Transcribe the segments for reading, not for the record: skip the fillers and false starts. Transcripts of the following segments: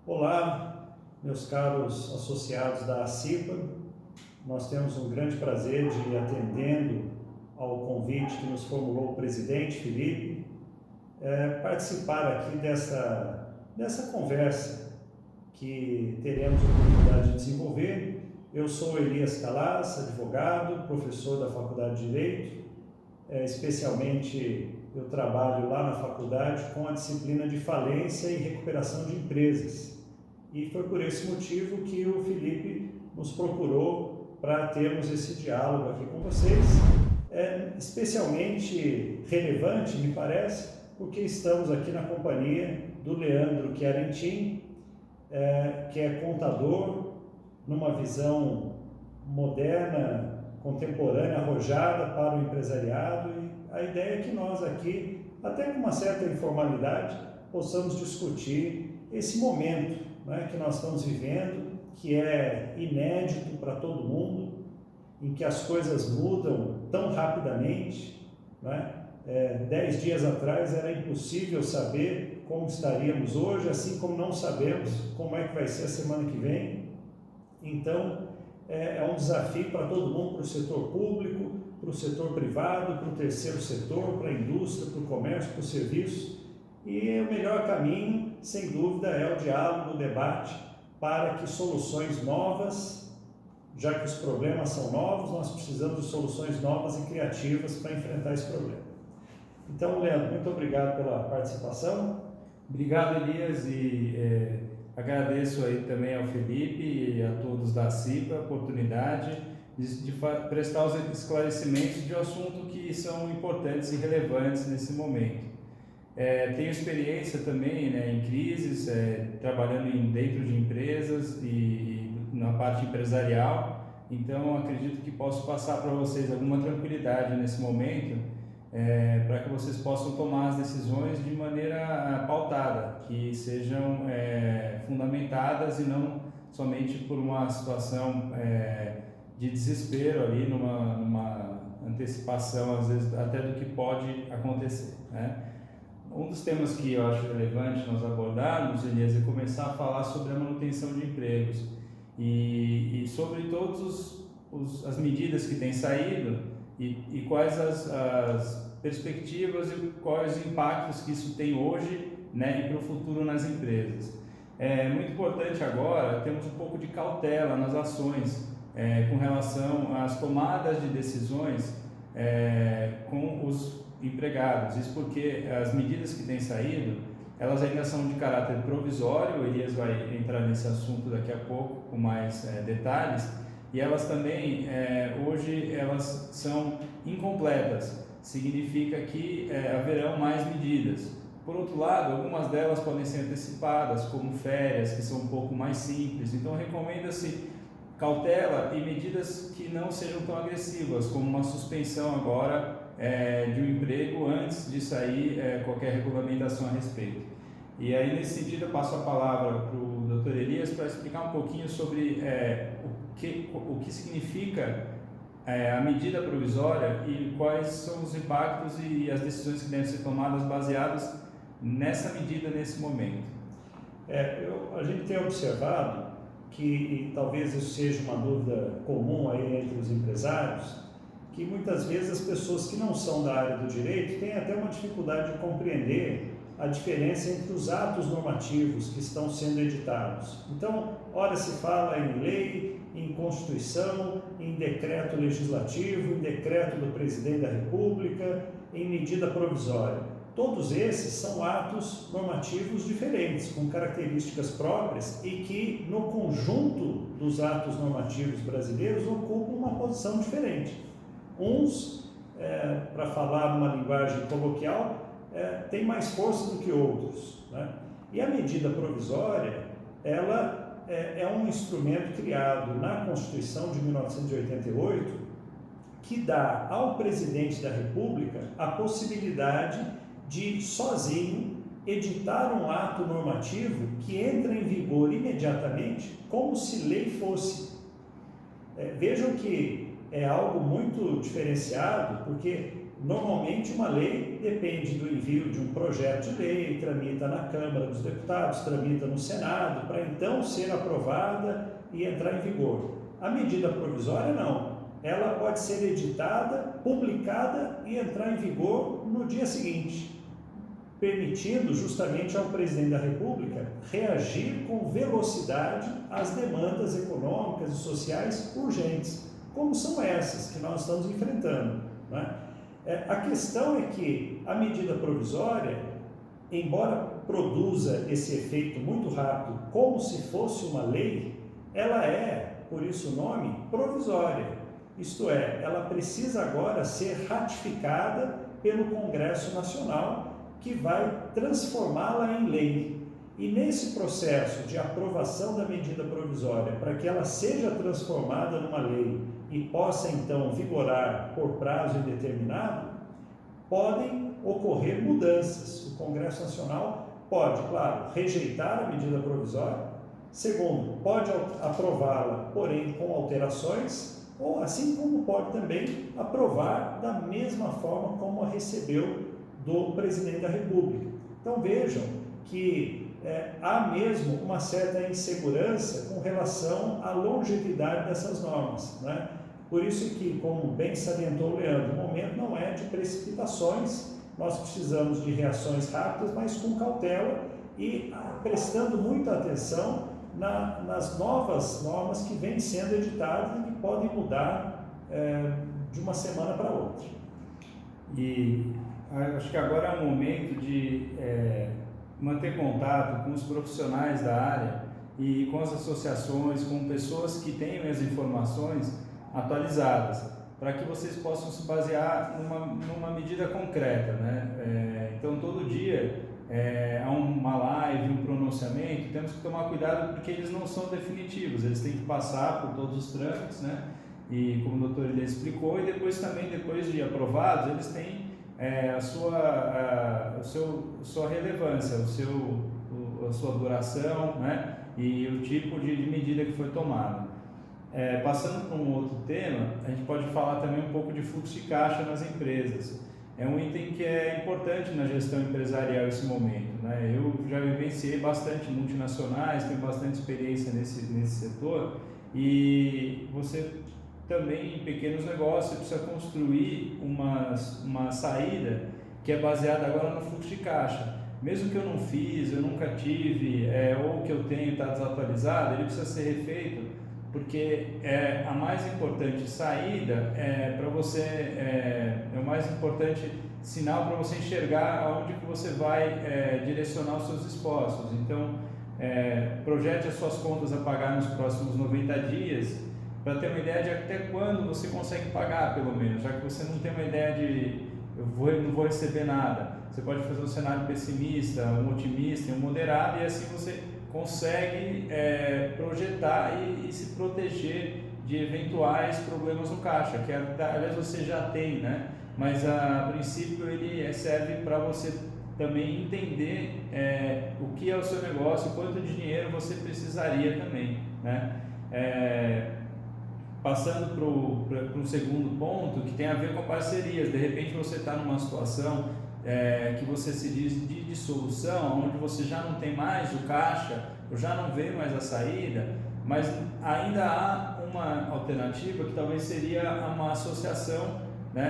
Olá, meus caros associados da ACIPA. Nós temos um grande prazer de, atendendo ao convite que nos formulou o presidente Felipe, participar aqui dessa conversa que teremos a oportunidade de desenvolver. Eu sou Elias Calas, advogado, professor da Faculdade de Direito. Especialmente eu trabalho lá na faculdade com a disciplina de falência e recuperação de empresas. E foi por esse motivo que o Felipe nos procurou para termos esse diálogo aqui com vocês. Especialmente relevante, me parece, porque estamos aqui na companhia do Leandro Chiarentin, que é contador, numa visão moderna, contemporânea, arrojada para o empresariado, e a ideia é que nós aqui, até com uma certa informalidade, possamos discutir esse momento, né, que nós estamos vivendo, que é inédito para todo mundo, em que as coisas mudam tão rapidamente, né? 10 dias atrás era impossível saber como estaríamos hoje, assim como não sabemos como é que vai ser a semana que vem. Então, é um desafio para todo mundo, para o setor público, para o setor privado, para o terceiro setor, para a indústria, para o comércio, para o serviço. E o melhor caminho, sem dúvida, é o diálogo, o debate, para que soluções novas, já que os problemas são novos, nós precisamos de soluções novas e criativas para enfrentar esse problema. Então, Leandro, muito obrigado pela participação. Obrigado, Elias, e agradeço aí também ao Felipe e a todos da CIPA a oportunidade de prestar os esclarecimentos de um assunto que são importantes e relevantes nesse momento. Tenho experiência também, né, em crises, trabalhando dentro de empresas e na parte empresarial, então acredito que posso passar para vocês alguma tranquilidade nesse momento, para que vocês possam tomar as decisões de maneira pautada, que sejam fundamentadas e não somente por uma situação de desespero ali, numa antecipação, às vezes, até do que pode acontecer, né? Um dos temas que eu acho relevante nós abordarmos, Elias, é começar a falar sobre a manutenção de empregos e sobre todas as medidas que têm saído e quais as perspectivas e quais os impactos que isso tem hoje, né, e para o futuro nas empresas. É muito importante agora termos um pouco de cautela nas ações com relação às tomadas de decisões com os empregados. Isso porque as medidas que têm saído, elas ainda são de caráter provisório. O Elias vai entrar nesse assunto daqui a pouco com mais detalhes, e elas também, hoje, elas são incompletas. Significa que haverão mais medidas. Por outro lado, algumas delas podem ser antecipadas, como férias, que são um pouco mais simples. Então, recomenda-se cautela e medidas que não sejam tão agressivas, como uma suspensão agora de um emprego antes de sair qualquer regulamentação a respeito. E aí, nesse sentido, eu passo a palavra para o Dr. Elias para explicar um pouquinho sobre o que significa a medida provisória e quais são os impactos e as decisões que devem ser tomadas baseadas nessa medida, nesse momento. A gente tem observado que, e talvez isso seja uma dúvida comum aí entre os empresários, que muitas vezes as pessoas que não são da área do direito têm até uma dificuldade de compreender a diferença entre os atos normativos que estão sendo editados. Então, ora se fala em lei, em Constituição, em decreto legislativo, em decreto do Presidente da República, em medida provisória. Todos esses são atos normativos diferentes, com características próprias e que, no conjunto dos atos normativos brasileiros, ocupam uma posição diferente. Uns, para falar numa linguagem coloquial, têm mais força do que outros, né? E a medida provisória, ela é um instrumento criado na Constituição de 1988 que dá ao presidente da República a possibilidade de, sozinho, editar um ato normativo que entra em vigor imediatamente, como se lei fosse. Vejam que é algo muito diferenciado, porque normalmente uma lei depende do envio de um projeto de lei, tramita na Câmara dos Deputados, tramita no Senado, para então ser aprovada e entrar em vigor. A medida provisória não. Ela pode ser editada, publicada e entrar em vigor no dia seguinte, permitindo justamente ao presidente da República reagir com velocidade às demandas econômicas e sociais urgentes, como são essas que nós estamos enfrentando, né? A questão é que a medida provisória, embora produza esse efeito muito rápido, como se fosse uma lei, ela é, por isso o nome, provisória. Isto é, ela precisa agora ser ratificada pelo Congresso Nacional, que vai transformá-la em lei. E nesse processo de aprovação da medida provisória, para que ela seja transformada numa lei e possa então vigorar por prazo indeterminado, podem ocorrer mudanças. O Congresso Nacional pode, claro, rejeitar a medida provisória. Segundo, pode aprová-la, porém com alterações, ou assim como pode também aprovar da mesma forma como a recebeu do presidente da República. Então vejam que há mesmo uma certa insegurança com relação à longevidade dessas normas, né? Por isso que, como bem salientou o Leandro, o momento não é de precipitações, nós precisamos de reações rápidas, mas com cautela e prestando muita atenção nas novas normas que vêm sendo editadas e que podem mudar de uma semana para outra. E acho que agora é o momento de manter contato com os profissionais da área e com as associações, com pessoas que tenham as informações atualizadas, para que vocês possam se basear numa medida concreta, né? Então, todo dia há uma live, um pronunciamento, temos que tomar cuidado porque eles não são definitivos, eles têm que passar por todos os trâmites, né? E como o doutor Elias explicou, e depois também, depois de aprovados, eles têm a sua relevância, a sua duração, né? E o tipo de medida que foi tomada. Passando para um outro tema, a gente pode falar também um pouco de fluxo de caixa nas empresas. É um item que é importante na gestão empresarial nesse momento, né? Eu já vivenciei bastante multinacionais, tenho bastante experiência nesse setor, e você também em pequenos negócios precisa construir uma saída que é baseada agora no fluxo de caixa. Mesmo que eu não fiz, eu nunca tive, ou que eu tenho está desatualizado, ele precisa ser refeito, porque a mais importante saída para você, o mais importante sinal para você enxergar aonde que você vai direcionar os seus esforços. Então, projete as suas contas a pagar nos próximos 90 dias, para ter uma ideia de até quando você consegue pagar, pelo menos, já que você não tem uma ideia de não vou receber nada. Você pode fazer um cenário pessimista, um otimista e um moderado, e assim você consegue projetar e se proteger de eventuais problemas no caixa, que aliás você já tem, né? Mas a princípio ele serve para você também entender o que é o seu negócio, quanto de dinheiro você precisaria também, né? Passando para um segundo ponto, que tem a ver com parcerias. De repente você está numa situação que você se diz de dissolução, onde você já não tem mais o caixa, ou já não vê mais a saída, mas ainda há uma alternativa que talvez seria uma associação, né?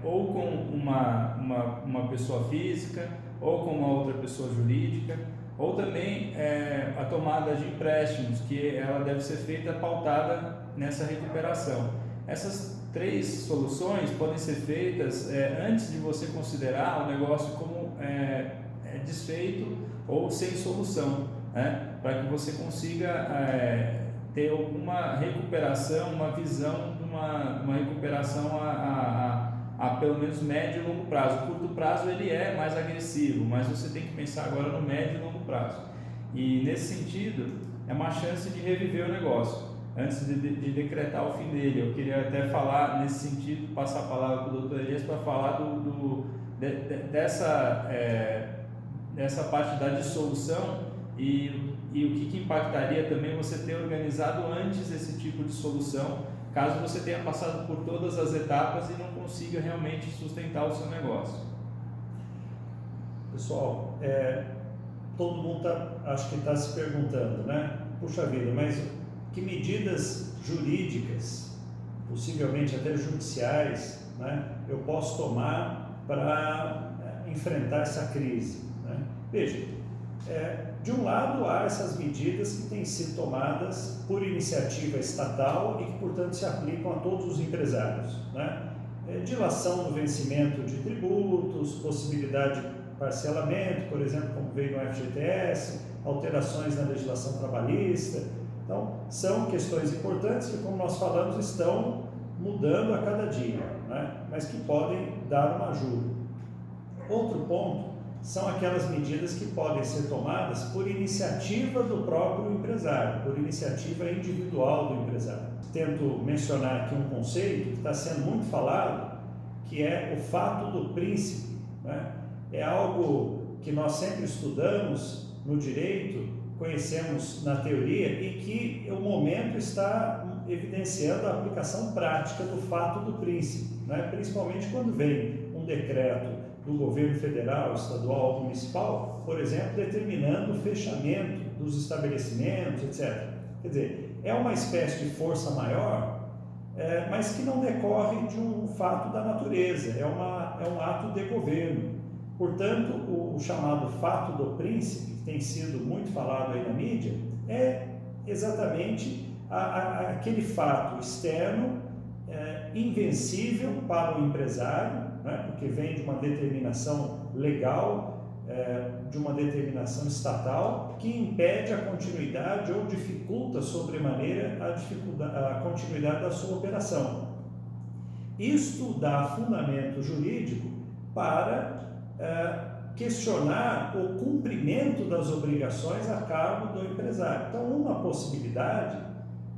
Ou com uma pessoa física, ou com uma outra pessoa jurídica, ou também a tomada de empréstimos, que ela deve ser feita pautada nessa recuperação. Essas três soluções podem ser feitas antes de você considerar o negócio como desfeito ou sem solução, né? Para que você consiga ter alguma recuperação, uma visão de uma recuperação a pelo menos médio e longo prazo. O curto prazo ele é mais agressivo, mas você tem que pensar agora no médio e longo prazo. E nesse sentido, é uma chance de reviver o negócio antes de decretar o fim dele. Eu queria até falar nesse sentido, passar a palavra para o doutor Elias para falar dessa parte da dissolução e o que impactaria também você ter organizado antes esse tipo de solução, caso você tenha passado por todas as etapas e não consiga realmente sustentar o seu negócio. Pessoal, todo mundo acho que está se perguntando, né? Puxa vida, mas que medidas jurídicas, possivelmente até judiciais, né, eu posso tomar para enfrentar essa crise, né? Veja, de um lado há essas medidas que têm sido tomadas por iniciativa estatal e que, portanto, se aplicam a todos os empresários, né? Dilação do vencimento de tributos, possibilidade de parcelamento, por exemplo, como veio no FGTS, alterações na legislação trabalhista. Então, são questões importantes que, como nós falamos, estão mudando a cada dia, né? Mas que podem dar uma ajuda. Outro ponto são aquelas medidas que podem ser tomadas por iniciativa do próprio empresário, por iniciativa individual do empresário. Tento mencionar aqui um conceito que está sendo muito falado, que é o fato do príncipe, né? É algo que nós sempre estudamos no direito, conhecemos na teoria e que o momento está evidenciando a aplicação prática do fato do príncipe, né? Principalmente quando vem um decreto do governo federal, estadual ou municipal, por exemplo, determinando o fechamento dos estabelecimentos, etc. Quer dizer, é uma espécie de força maior, mas que não decorre de um fato da natureza, é um ato de governo. Portanto, o chamado fato do príncipe, que tem sido muito falado aí na mídia, é exatamente aquele fato externo, invencível para o empresário, né, porque vem de uma determinação legal, de uma determinação estatal, que impede a continuidade ou dificulta sobremaneira a continuidade da sua operação. Isto dá fundamento jurídico para questionar o cumprimento das obrigações a cargo do empresário. Então, uma possibilidade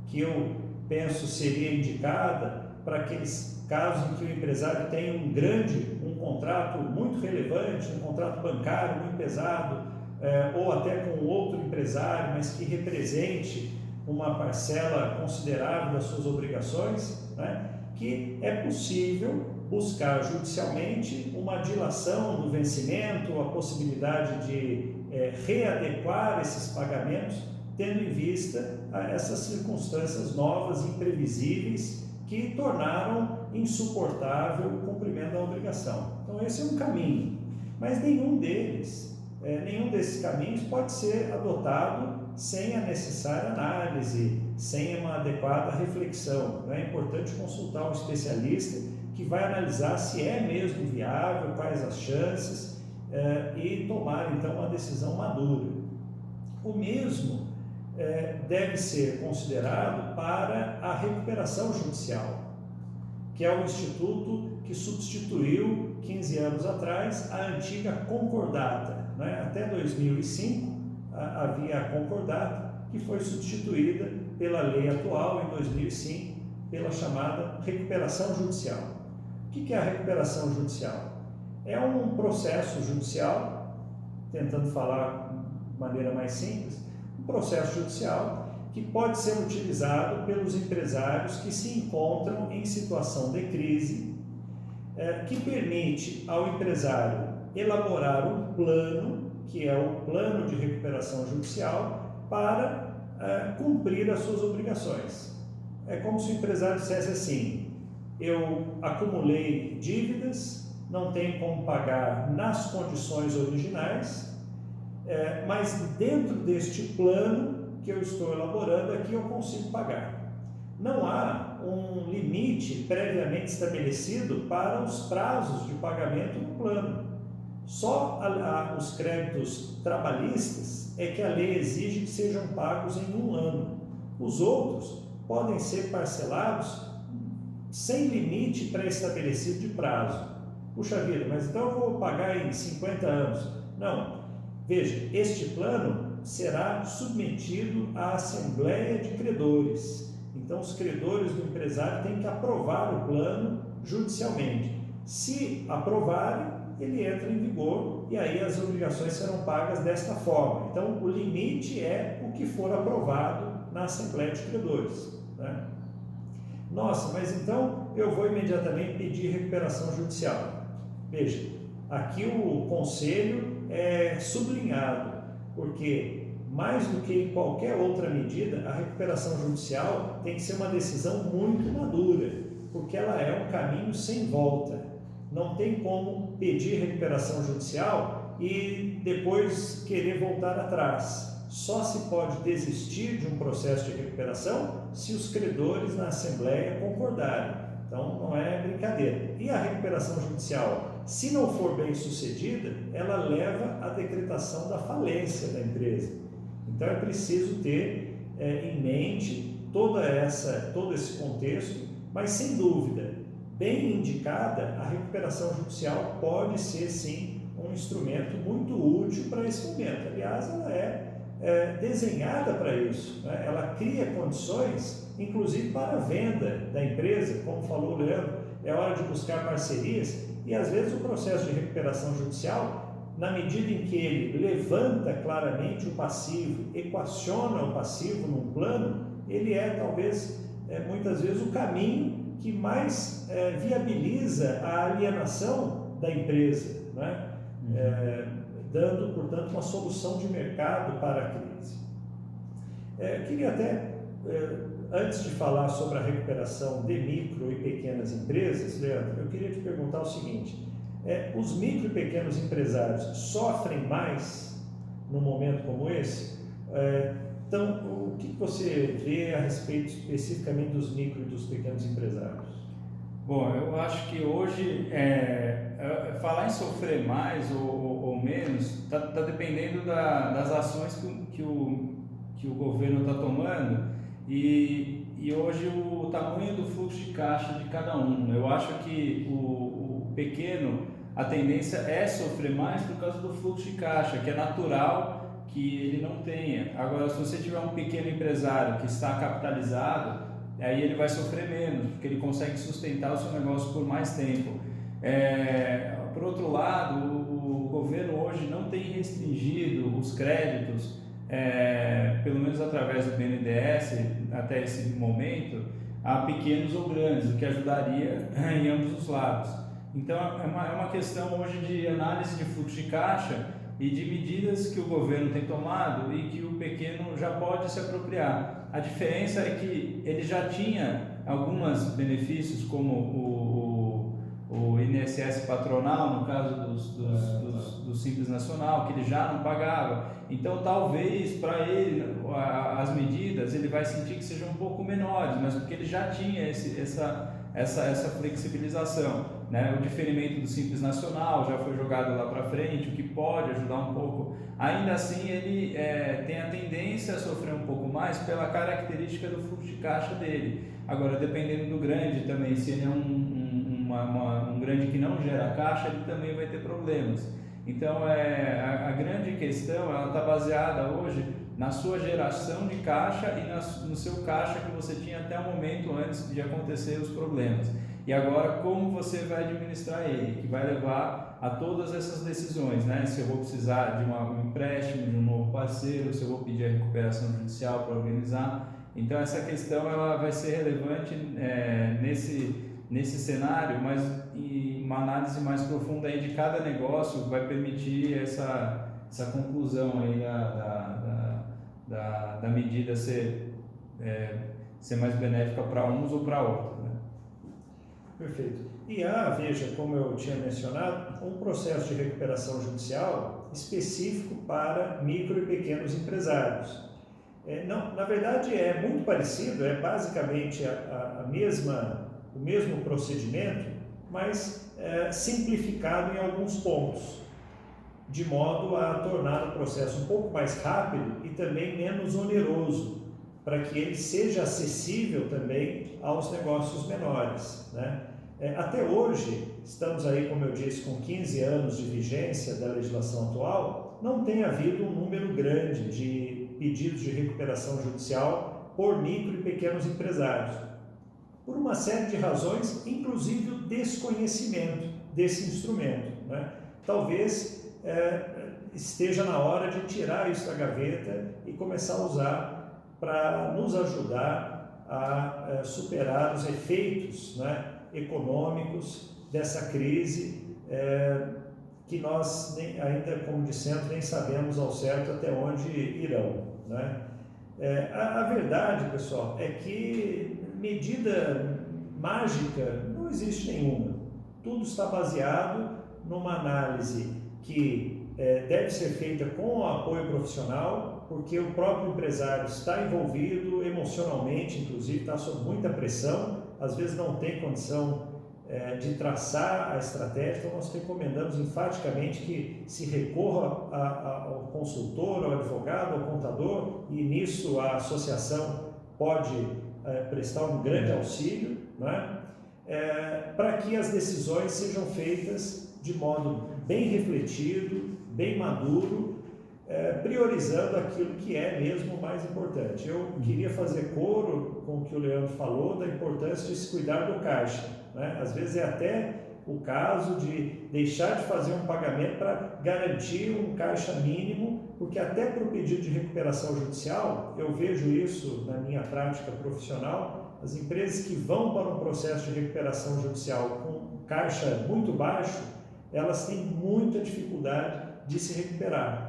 que eu penso seria indicada para aqueles casos em que o empresário tem um contrato muito relevante, um contrato bancário muito pesado, ou até com outro empresário, mas que represente uma parcela considerável das suas obrigações, né, que é possível buscar judicialmente uma dilação do vencimento, a possibilidade de readequar esses pagamentos, tendo em vista essas circunstâncias novas, imprevisíveis, que tornaram insuportável o cumprimento da obrigação. Então esse é um caminho, mas nenhum desses caminhos pode ser adotado sem a necessária análise, sem uma adequada reflexão. É importante consultar um especialista que vai analisar se é mesmo viável, quais as chances, e tomar então uma decisão madura. O mesmo deve ser considerado para a recuperação judicial, que é o instituto que substituiu 15 anos atrás a antiga concordata, né? Até 2005 havia a concordata, que foi substituída pela lei atual em 2005 pela chamada recuperação judicial. O que é a recuperação judicial? É um processo judicial, tentando falar de maneira mais simples, um processo judicial que pode ser utilizado pelos empresários que se encontram em situação de crise, que permite ao empresário elaborar um plano, que é o plano de recuperação judicial, para cumprir as suas obrigações. É como se o empresário dissesse assim: eu acumulei dívidas, não tenho como pagar nas condições originais, mas dentro deste plano que eu estou elaborando aqui eu consigo pagar. Não há um limite previamente estabelecido para os prazos de pagamento do plano. Só os créditos trabalhistas é que a lei exige que sejam pagos em 1 ano. Os outros podem ser parcelados sem limite pré-estabelecido de prazo. Puxa vida, mas então eu vou pagar em 50 anos. Não. Veja, este plano será submetido à Assembleia de Credores. Então, os credores do empresário têm que aprovar o plano judicialmente. Se aprovarem, ele entra em vigor e aí as obrigações serão pagas desta forma. Então, o limite é o que for aprovado na Assembleia de Credores, né? Nossa, mas então eu vou imediatamente pedir recuperação judicial. Veja, aqui o conselho é sublinhado, porque mais do que em qualquer outra medida, a recuperação judicial tem que ser uma decisão muito madura, porque ela é um caminho sem volta. Não tem como pedir recuperação judicial e depois querer voltar atrás. Só se pode desistir de um processo de recuperação se os credores na Assembleia concordarem. Então, não é brincadeira. E a recuperação judicial, se não for bem sucedida, ela leva à decretação da falência da empresa. Então, é preciso ter em mente todo esse contexto, mas sem dúvida, bem indicada, a recuperação judicial pode ser sim um instrumento muito útil para esse momento. Aliás, ela é desenhada para isso, né? Ela cria condições, inclusive para a venda da empresa, como falou o Leandro, é hora de buscar parcerias, e às vezes o processo de recuperação judicial, na medida em que ele levanta claramente o passivo, equaciona o passivo num plano, ele é talvez, muitas vezes, o caminho que mais viabiliza a alienação da empresa, né? Dando, portanto, uma solução de mercado para a crise. Queria até, antes de falar sobre a recuperação de micro e pequenas empresas, Leandro, eu queria te perguntar o seguinte: os micro e pequenos empresários sofrem mais num momento como esse? Então, o que você vê a respeito especificamente dos micro e dos pequenos empresários? Bom, eu acho que hoje falar em sofrer mais ou menos está dependendo das ações que o governo está tomando e hoje o tamanho do fluxo de caixa de cada um. Eu acho que o pequeno, a tendência é sofrer mais por causa do fluxo de caixa, que é natural que ele não tenha. Agora, se você tiver um pequeno empresário que está capitalizado, aí ele vai sofrer menos, porque ele consegue sustentar o seu negócio por mais tempo. Por outro lado, o governo hoje não tem restringido os créditos, pelo menos através do BNDES, até esse momento, a pequenos ou grandes, o que ajudaria em ambos os lados. Então, é uma questão hoje de análise de fluxo de caixa e de medidas que o governo tem tomado e que o pequeno já pode se apropriar. A diferença é que ele já tinha alguns benefícios, como o INSS patronal, no caso do Simples Nacional, que ele já não pagava. Então, talvez para ele, as medidas, ele vai sentir que sejam um pouco menores, mas porque ele já tinha essa flexibilização, né? O diferimento do Simples Nacional já foi jogado lá para frente, o que pode ajudar um pouco. Ainda assim, ele tem a tendência a sofrer um pouco mais pela característica do fluxo de caixa dele. Agora, dependendo do grande também, se ele é um grande que não gera caixa, ele também vai ter problemas. Então, a grande questão está baseada hoje na sua geração de caixa e no seu caixa que você tinha até o momento antes de acontecer os problemas. E agora, como você vai administrar ele, que vai levar a todas essas decisões, né? Se eu vou precisar de um empréstimo, de um novo parceiro, se eu vou pedir a recuperação judicial para organizar. Então, essa questão ela vai ser relevante nesse cenário, mas uma análise mais profunda aí de cada negócio vai permitir essa conclusão aí da medida ser mais benéfica para uns ou para outros, né? Perfeito. E veja, como eu tinha mencionado, um processo de recuperação judicial específico para micro e pequenos empresários. Não, na verdade é muito parecido, é basicamente o mesmo procedimento, mas simplificado em alguns pontos, de modo a tornar o processo um pouco mais rápido e também menos oneroso, para que ele seja acessível também aos negócios menores, né? Até hoje, estamos aí, como eu disse, com 15 anos de vigência da legislação atual, não tem havido um número grande de pedidos de recuperação judicial por micro e pequenos empresários, por uma série de razões, inclusive o desconhecimento desse instrumento, né? Talvez esteja na hora de tirar isso da gaveta e começar a usar para nos ajudar a superar os efeitos, né, econômicos dessa crise que nós ainda, como dissemos, nem sabemos ao certo até onde irão, né? A verdade, pessoal, é que medida mágica não existe nenhuma. Tudo está baseado numa análise que deve ser feita com o apoio profissional, porque o próprio empresário está envolvido emocionalmente, inclusive está sob muita pressão, às vezes não tem condição de traçar a estratégia. Então nós recomendamos enfaticamente que se recorra ao consultor, ao advogado, ao contador, e nisso a associação pode prestar um grande auxílio, né? Para que as decisões sejam feitas de modo bem refletido, bem maduro, priorizando aquilo que é mesmo o mais importante. Eu queria fazer coro com o que o Leandro falou da importância de se cuidar do caixa, né? Às vezes é até o caso de deixar de fazer um pagamento para garantir um caixa mínimo, porque até para o pedido de recuperação judicial, eu vejo isso na minha prática profissional, as empresas que vão para um processo de recuperação judicial com caixa muito baixo, elas têm muita dificuldade de se recuperar.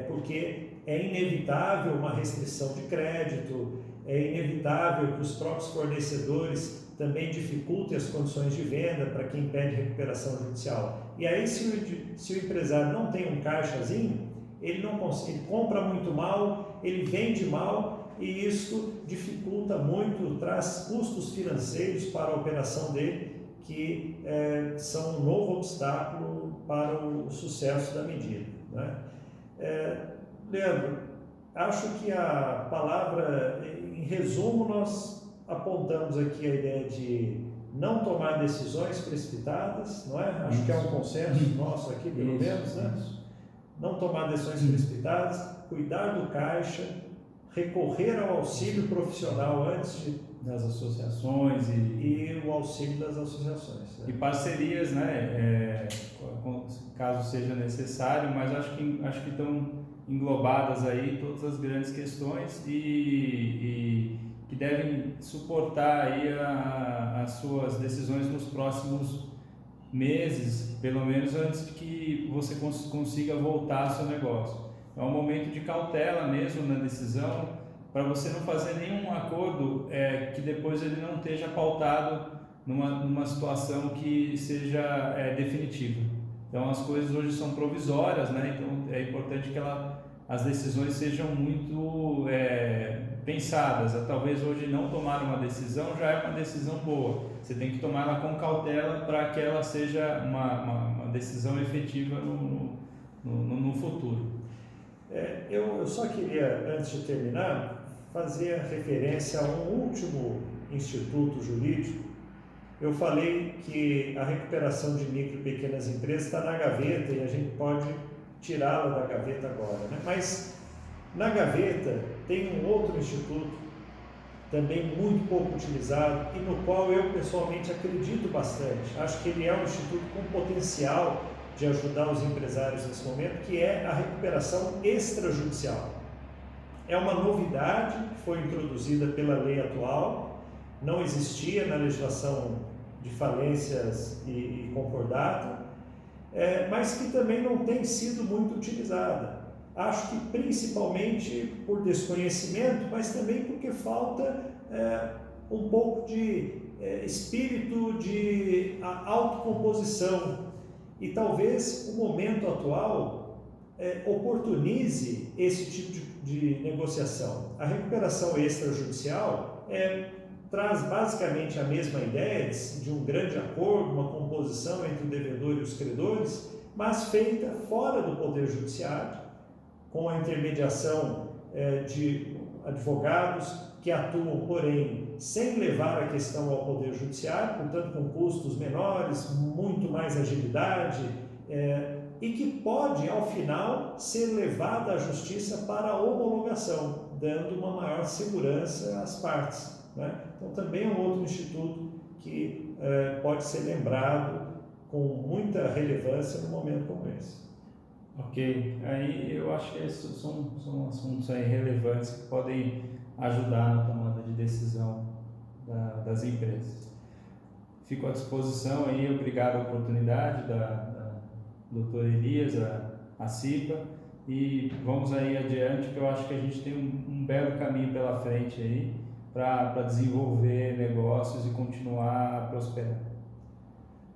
Porque é inevitável uma restrição de crédito, é inevitável que os próprios fornecedores também dificultem as condições de venda para quem pede recuperação judicial. E aí, se o empresário não tem um caixazinho, ele não consegue, ele compra muito mal, ele vende mal, e isso dificulta muito, traz custos financeiros para a operação dele, que são um novo obstáculo para o sucesso da medida, né? Leandro, acho que a palavra, em resumo, nós apontamos aqui a ideia de não tomar decisões precipitadas, não é? Acho que é um consenso nosso aqui, pelo menos, né? Não tomar decisões precipitadas, cuidar do caixa, recorrer ao auxílio profissional antes das associações e o auxílio das associações, né? E parcerias, né? Caso seja necessário, mas acho que estão englobadas aí todas as grandes questões e que devem suportar aí as suas decisões nos próximos meses, pelo menos antes de que você consiga voltar ao seu negócio. É um momento de cautela mesmo na decisão, para você não fazer nenhum acordo que depois ele não esteja pautado numa situação que seja definitiva. Então as coisas hoje são provisórias, né? Então é importante que as decisões sejam muito pensadas. Talvez hoje não tomar uma decisão já é uma decisão boa. Você tem que tomá-la com cautela para que ela seja uma decisão efetiva no futuro. Eu só queria, antes de terminar, fazer referência a um último instituto jurídico. Eu falei que a recuperação de micro e pequenas empresas está na gaveta e a gente pode tirá-la da gaveta agora, né? Mas na gaveta tem um outro instituto, também muito pouco utilizado e no qual eu pessoalmente acredito bastante. Acho que ele é um instituto com potencial de ajudar os empresários nesse momento, que é a recuperação extrajudicial. É uma novidade que foi introduzida pela lei atual, não existia na legislação de falências e concordato, mas que também não tem sido muito utilizada. Acho que principalmente por desconhecimento, mas também porque falta um pouco de espírito de autocomposição. E talvez o momento atual oportunize esse tipo de negociação. A recuperação extrajudicial traz basicamente a mesma ideia de um grande acordo, uma composição entre o devedor e os credores, mas feita fora do Poder Judiciário, com a intermediação de advogados que atuam, porém, sem levar a questão ao Poder Judiciário, portanto, com custos menores, muito mais agilidade, e que pode, ao final, ser levada à Justiça para a homologação, dando uma maior segurança às partes, né? Então, também é um outro instituto que pode ser lembrado com muita relevância num momento como esse. Ok, aí eu acho que esses são assuntos aí relevantes que podem ajudar na tomada de decisão das empresas. Fico à disposição aí, obrigado a oportunidade da Dr. Elias, a CIPA, e vamos aí adiante, que eu acho que a gente tem um belo caminho pela frente aí para desenvolver negócios e continuar a prosperar.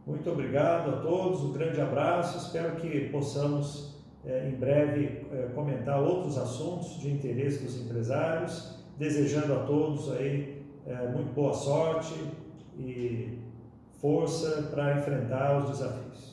Muito obrigado a todos, um grande abraço, espero que possamos em breve comentar outros assuntos de interesse dos empresários, desejando a todos aí muito boa sorte e força para enfrentar os desafios.